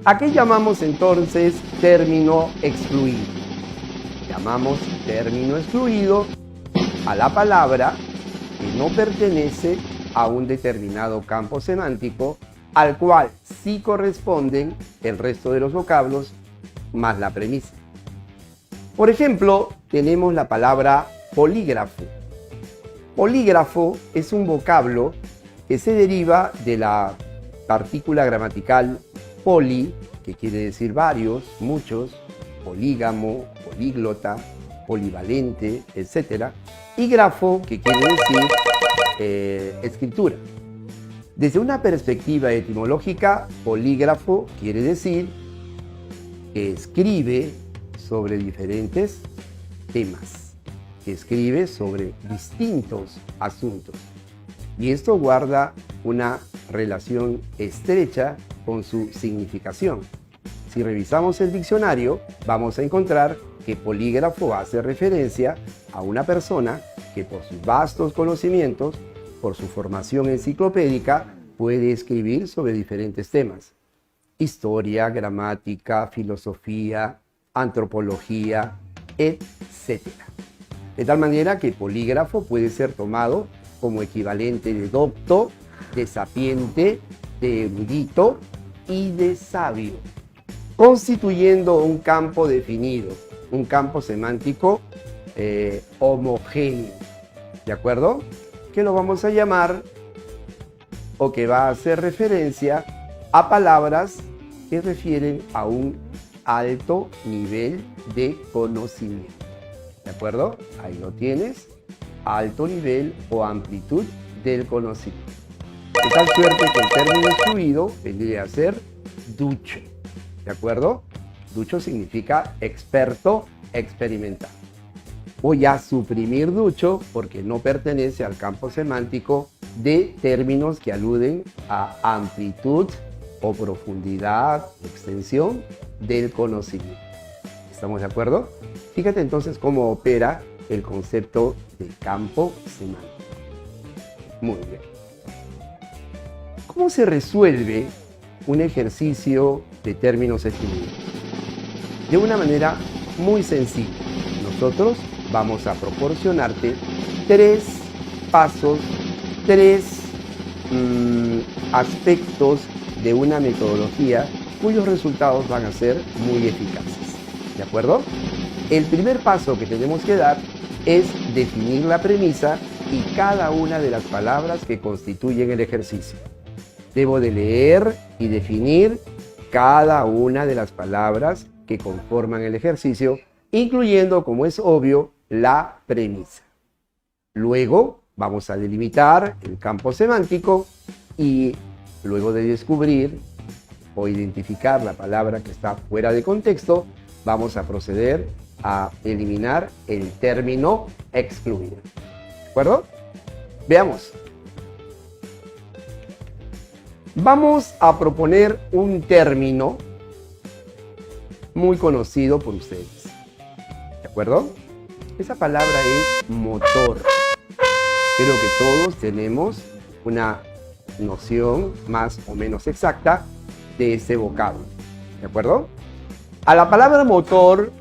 ¿A qué llamamos entonces término excluido? Llamamos término excluido a la palabra que no pertenece a un determinado campo semántico al cual sí corresponden el resto de los vocablos más la premisa. Por ejemplo, tenemos la palabra polígrafo. Polígrafo es un vocablo que se deriva de la partícula gramatical poli, que quiere decir varios, muchos, polígamo, políglota, polivalente, etc. Y grafo, que quiere decir escritura. Desde una perspectiva etimológica, polígrafo quiere decir que escribe sobre diferentes temas, que escribe sobre distintos asuntos. Y esto guarda una relación estrecha con su significación. Si revisamos el diccionario, vamos a encontrar que polígrafo hace referencia a una persona que por sus vastos conocimientos, por su formación enciclopédica, puede escribir sobre diferentes temas. Historia, gramática, filosofía, antropología, etc. De tal manera que polígrafo puede ser tomado como equivalente de docto, de sapiente, de erudito y de sabio, constituyendo un campo definido, un campo semántico homogéneo, ¿de acuerdo? Que lo vamos a llamar, o que va a hacer referencia a palabras que refieren a un alto nivel de conocimiento, ¿de acuerdo? Ahí lo tienes, alto nivel o amplitud del conocimiento. De tal suerte que el término excluido vendría a ser ducho, ¿de acuerdo? Ducho significa experto, experimentado. Voy a suprimir ducho porque no pertenece al campo semántico de términos que aluden a amplitud o profundidad, extensión del conocimiento. ¿Estamos de acuerdo? Fíjate entonces cómo opera el concepto de campo semántico. Muy bien. ¿Cómo se resuelve un ejercicio de términos excluidos? De una manera muy sencilla. Nosotros vamos a proporcionarte 3 pasos, 3 aspectos de una metodología cuyos resultados van a ser muy eficaces. ¿De acuerdo? El primer paso que tenemos que dar es definir la premisa y cada una de las palabras que constituyen el ejercicio. Debo de leer y definir cada una de las palabras que conforman el ejercicio, incluyendo, como es obvio, la premisa. Luego vamos a delimitar el campo semántico y luego de descubrir o identificar la palabra que está fuera de contexto, vamos a proceder a eliminar el término excluido. ¿De acuerdo? Veamos. Vamos a proponer un término muy conocido por ustedes. ¿De acuerdo? Esa palabra es motor. Creo que todos tenemos una noción más o menos exacta de ese vocablo. ¿De acuerdo? A la palabra motor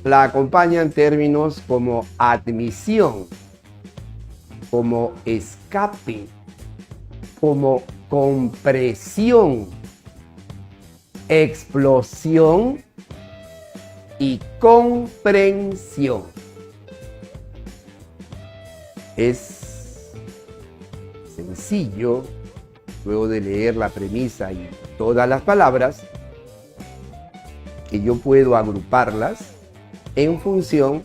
la acompañan términos como admisión, como escape, como compresión, explosión y comprensión. Es sencillo, luego de leer la premisa y todas las palabras, que yo puedo agruparlas en función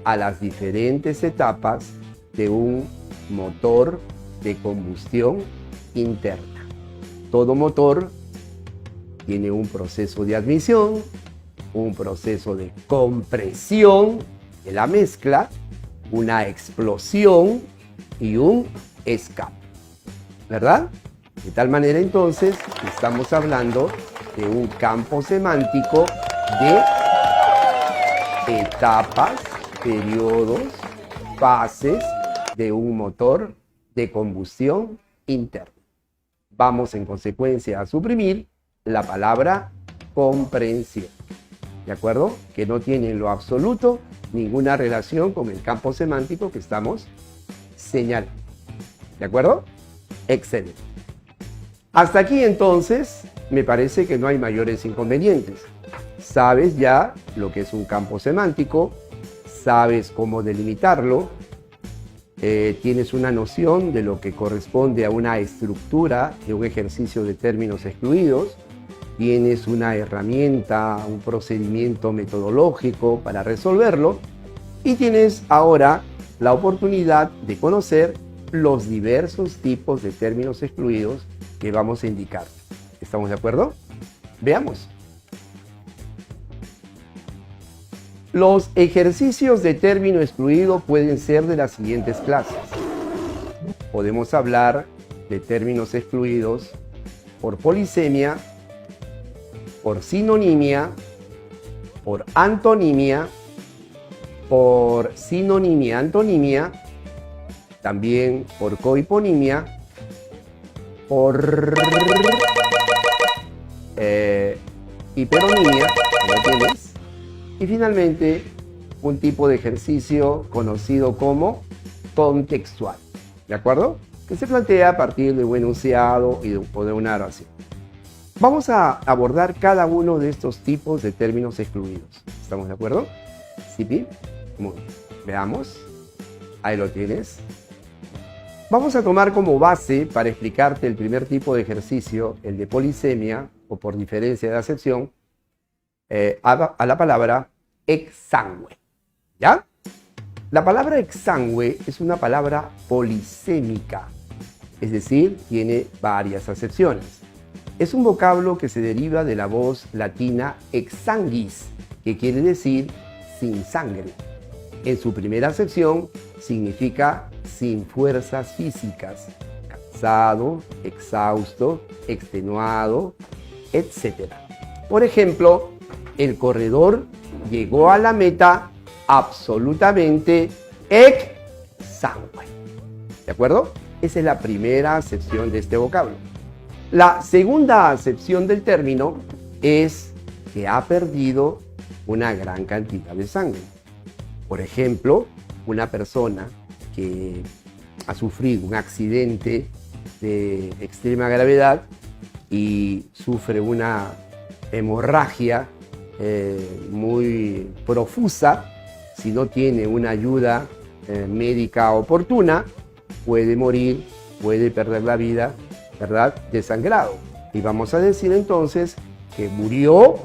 a las diferentes etapas de un motor de combustión interna. Todo motor tiene un proceso de admisión, un proceso de compresión de la mezcla, una explosión y un escape, ¿verdad? De tal manera entonces estamos hablando de un campo semántico de etapas, periodos, fases de un motor de combustión interna. Vamos en consecuencia a suprimir la palabra comprensión. ¿De acuerdo? Que no tiene en lo absoluto ninguna relación con el campo semántico que estamos señalando. ¿De acuerdo? Excelente. Hasta aquí entonces me parece que no hay mayores inconvenientes. Sabes ya lo que es un campo semántico, sabes cómo delimitarlo, tienes una noción de lo que corresponde a una estructura de un ejercicio de términos excluidos, tienes una herramienta, un procedimiento metodológico para resolverlo y tienes ahora la oportunidad de conocer los diversos tipos de términos excluidos que vamos a indicar. ¿Estamos de acuerdo? Veamos. Los ejercicios de término excluido pueden ser de las siguientes clases. Podemos hablar de términos excluidos por polisemia, por sinonimia, por antonimia, por sinonimia-antonimia, también por cohiponimia, por hiperonimia, ¿lo tienes? Y finalmente, un tipo de ejercicio conocido como contextual, ¿de acuerdo? Que se plantea a partir de un enunciado o de una oración. Vamos a abordar cada uno de estos tipos de términos excluidos. ¿Estamos de acuerdo? ¿Sí, Pi? Muy bien. Veamos. Ahí lo tienes. Vamos a tomar como base para explicarte el primer tipo de ejercicio, el de polisemia, o por diferencia de acepción, a la palabra exsangue. ¿Ya? La palabra exsangue es una palabra polisémica, es decir, tiene varias acepciones. Es un vocablo que se deriva de la voz latina exsanguis, que quiere decir sin sangre. En su primera acepción significa sin fuerzas físicas, cansado, exhausto, extenuado, etc. Por ejemplo, el corredor llegó a la meta absolutamente exsangue. ¿De acuerdo? Esa es la primera acepción de este vocablo. La segunda acepción del término es que ha perdido una gran cantidad de sangre. Por ejemplo, una persona que ha sufrido un accidente de extrema gravedad y sufre una hemorragia muy profusa, si no tiene una ayuda médica oportuna, puede morir, puede perder la vida, ¿verdad?, desangrado. Y vamos a decir entonces que murió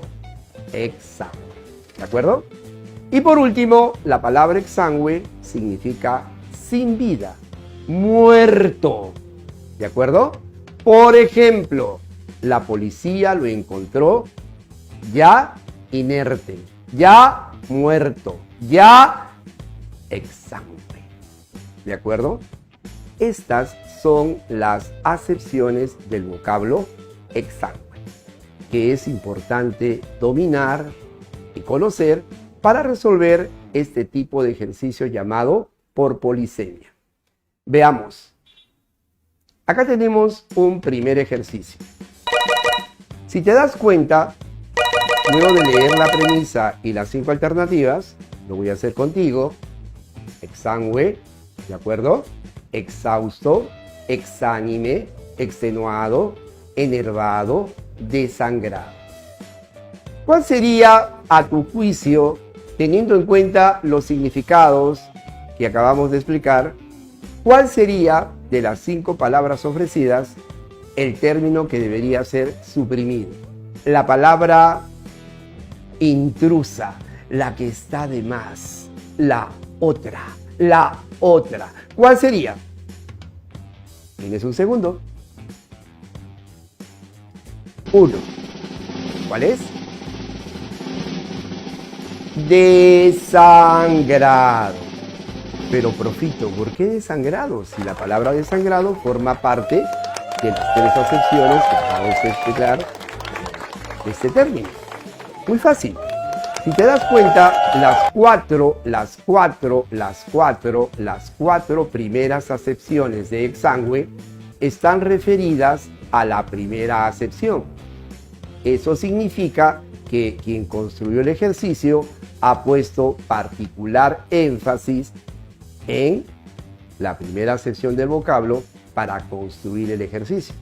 exsangue. ¿De acuerdo? Y por último, la palabra exsangue significa sin vida, muerto. ¿De acuerdo? Por ejemplo, la policía lo encontró ya inerte, ya muerto, ya exsangue. ¿De acuerdo? Estas son las acepciones del vocablo exsangue, que es importante dominar y conocer para resolver este tipo de ejercicio llamado por polisemia. Veamos. Acá tenemos un primer ejercicio. Si te das cuenta, luego de leer la premisa y las 5 alternativas, lo voy a hacer contigo. Exsangue, ¿de acuerdo? Exhausto, exánime, extenuado, enervado, desangrado. ¿Cuál sería, a tu juicio, teniendo en cuenta los significados que acabamos de explicar, cuál sería, de las 5 palabras ofrecidas, el término que debería ser suprimido? La palabra intrusa, la que está de más, la otra. ¿Cuál sería? Tienes un segundo. 1. ¿Cuál es? Desangrado. Pero, profito, ¿por qué desangrado? Si la palabra desangrado forma parte de las 3 acepciones que acabamos de explicar de este término. Muy fácil. Si te das cuenta, las cuatro primeras acepciones de exsangue están referidas a la primera acepción. Eso significa que quien construyó el ejercicio ha puesto particular énfasis en la primera acepción del vocablo para construir el ejercicio.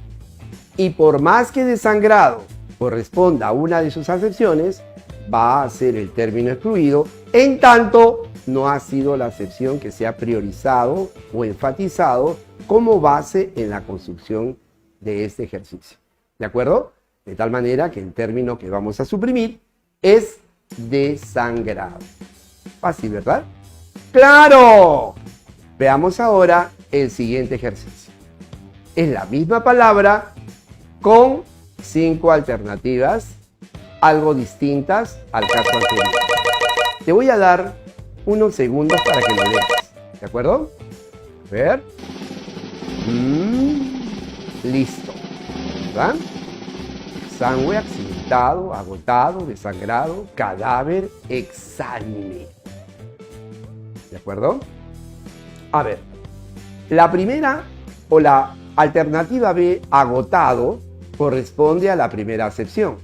Y por más que desangrado corresponda a una de sus acepciones, va a ser el término excluido, en tanto no ha sido la acepción que se ha priorizado o enfatizado como base en la construcción de este ejercicio. ¿De acuerdo? De tal manera que el término que vamos a suprimir es desangrado. Fácil, ¿verdad? ¡Claro! Veamos ahora el siguiente ejercicio. Es la misma palabra con 5 alternativas, algo distintas al caso anterior. Te voy a dar unos segundos para que lo leas. ¿De acuerdo? A ver. Listo. ¿Verdad? Exangüe, accidentado, agotado, desangrado, cadáver, exánime. ¿De acuerdo? A ver. La primera o la alternativa B, agotado, corresponde a la primera acepción.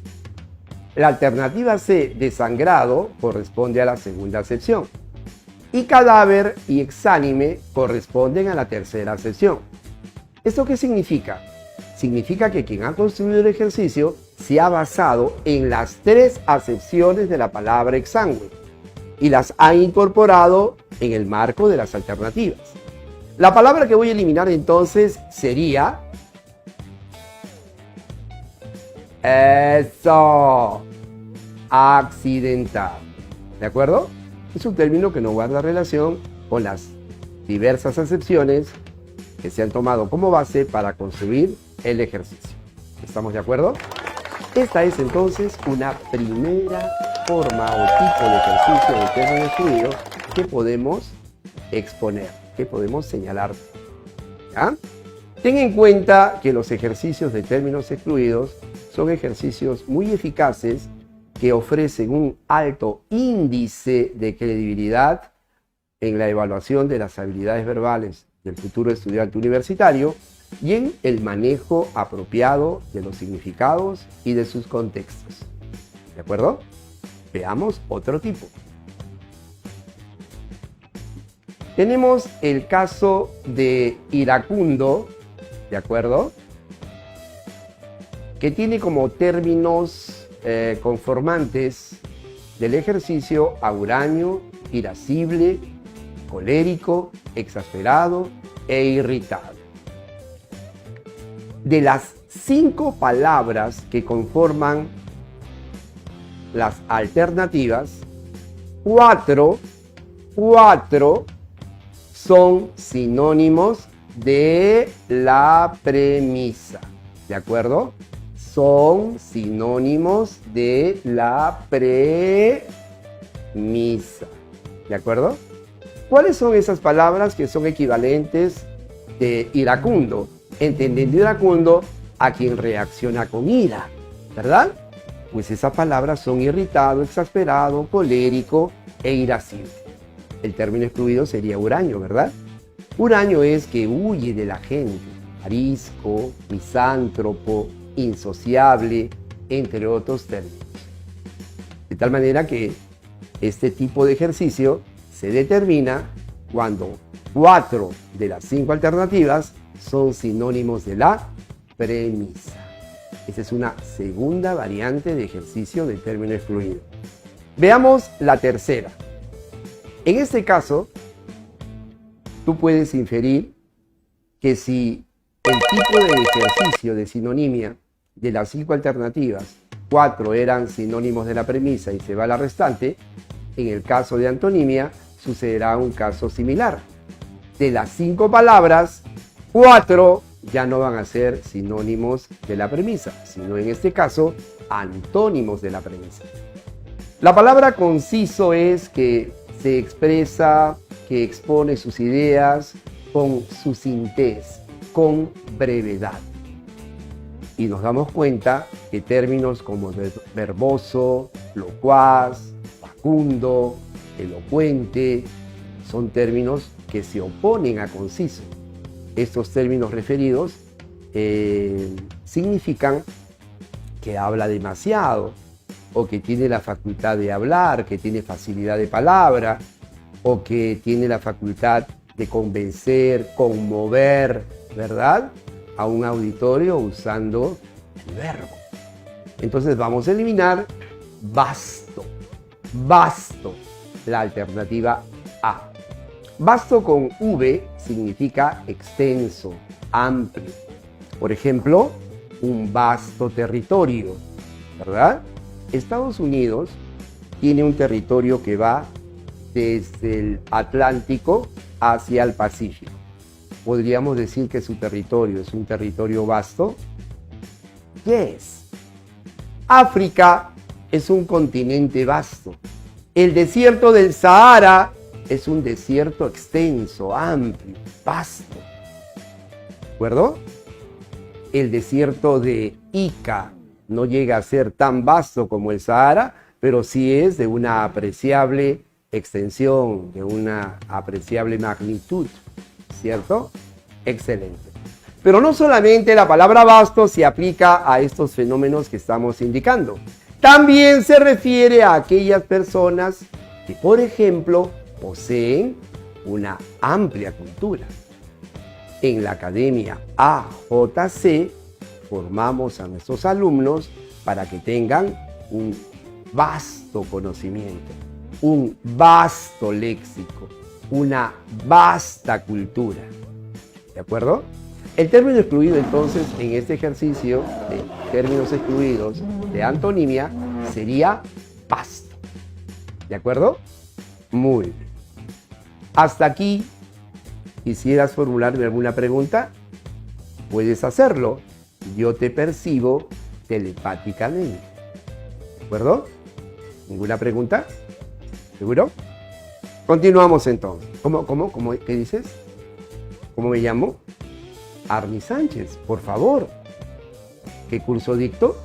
La alternativa C, desangrado, corresponde a la segunda acepción. Y cadáver y exánime corresponden a la tercera acepción. ¿Esto qué significa? Significa que quien ha construido el ejercicio se ha basado en las 3 acepciones de la palabra exangüe y las ha incorporado en el marco de las alternativas. La palabra que voy a eliminar entonces sería... Eso. Accidentado. ¿De acuerdo? Es un término que no guarda relación con las diversas acepciones que se han tomado como base para construir el ejercicio. ¿Estamos de acuerdo? Esta es entonces una primera forma o tipo de ejercicio de término excluido que podemos exponer, que podemos señalar. ¿Ya? Ten en cuenta que los ejercicios de términos excluidos son ejercicios muy eficaces que ofrecen un alto índice de credibilidad en la evaluación de las habilidades verbales del futuro estudiante universitario y en el manejo apropiado de los significados y de sus contextos. ¿De acuerdo? Veamos otro tipo. Tenemos el caso de iracundo, ¿de acuerdo? Que tiene como términos conformantes del ejercicio a huraño, irascible, colérico, exasperado e irritado. De las 5 palabras que conforman las alternativas, 4 son sinónimos de la premisa. ¿De acuerdo? Son sinónimos de la premisa. ¿De acuerdo? ¿Cuáles son esas palabras que son equivalentes de iracundo? Entendiendo iracundo a quien reacciona con ira, ¿verdad? Pues esas palabras son irritado, exasperado, colérico e irascible. El término excluido sería huraño, ¿verdad? Huraño es que huye de la gente, arisco, misántropo, insociable, entre otros términos. De tal manera que este tipo de ejercicio se determina cuando 4 de las 5 alternativas son sinónimos de la premisa. Esa es una segunda variante de ejercicio del término excluido. Veamos la tercera. En este caso, tú puedes inferir que si el tipo de ejercicio de sinonimia de las 5 alternativas, 4 eran sinónimos de la premisa y se va la restante, en el caso de antonimia sucederá un caso similar. De las 5 palabras, 4 ya no van a ser sinónimos de la premisa, sino en este caso antónimos de la premisa. La palabra conciso es que se expresa, que expone sus ideas con sucintez, con brevedad. Y nos damos cuenta que términos como verboso, locuaz, facundo, elocuente, son términos que se oponen a conciso. Estos términos referidos significan que habla demasiado, o que tiene la facultad de hablar, que tiene facilidad de palabra, o que tiene la facultad de convencer, conmover, ¿verdad?, a un auditorio usando el verbo. Entonces vamos a eliminar vasto, vasto, la alternativa A. Vasto con V significa extenso, amplio. Por ejemplo, un vasto territorio, ¿verdad? Estados Unidos tiene un territorio que va desde el Atlántico hacia el Pacífico. ¿Podríamos decir que su territorio es un territorio vasto? Yes. África es un continente vasto. El desierto del Sahara es un desierto extenso, amplio, vasto. ¿De acuerdo? El desierto de Ica no llega a ser tan vasto como el Sahara, pero sí es de una apreciable extensión, de una apreciable magnitud, ¿cierto? Excelente. Pero no solamente la palabra vasto se aplica a estos fenómenos que estamos indicando. También se refiere a aquellas personas que, por ejemplo, poseen una amplia cultura. En la Academia AJC formamos a nuestros alumnos para que tengan un vasto conocimiento, un vasto léxico, una vasta cultura. ¿De acuerdo? El término excluido entonces en este ejercicio de términos excluidos de antonimia sería vasto. ¿De acuerdo? Muy bien. Hasta aquí, ¿quisieras formularme alguna pregunta? Puedes hacerlo. Yo te percibo telepáticamente. ¿De acuerdo? ¿Ninguna pregunta? ¿Seguro? Continuamos entonces. ¿Cómo? ¿Qué dices? ¿Cómo me llamo? Arny Sánchez, por favor. ¿Qué curso dicto?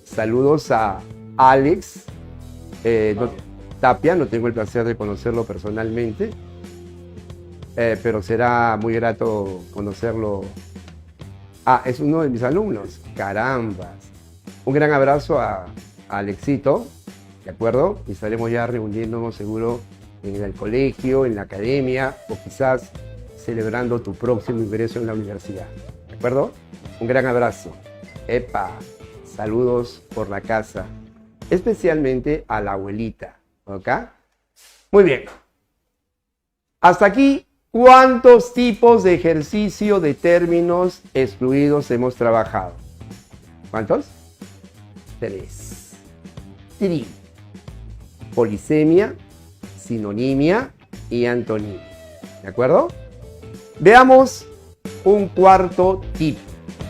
Saludos a Alex Tapia, no tengo el placer de conocerlo personalmente, pero será muy grato conocerlo. Es uno de mis alumnos. Carambas. Un gran abrazo a Alexito, ¿de acuerdo? Y estaremos ya reuniéndonos seguro en el colegio, en la academia, o quizás celebrando tu próximo ingreso en la universidad. ¿De acuerdo? Un gran abrazo. ¡Epa! Saludos por la casa, especialmente a la abuelita. ¿Ok? Muy bien. Hasta aquí, ¿cuántos tipos de ejercicio de términos excluidos hemos trabajado? ¿Cuántos? 3. Polisemia, sinonimia y antonimia. ¿De acuerdo? Veamos un cuarto tipo.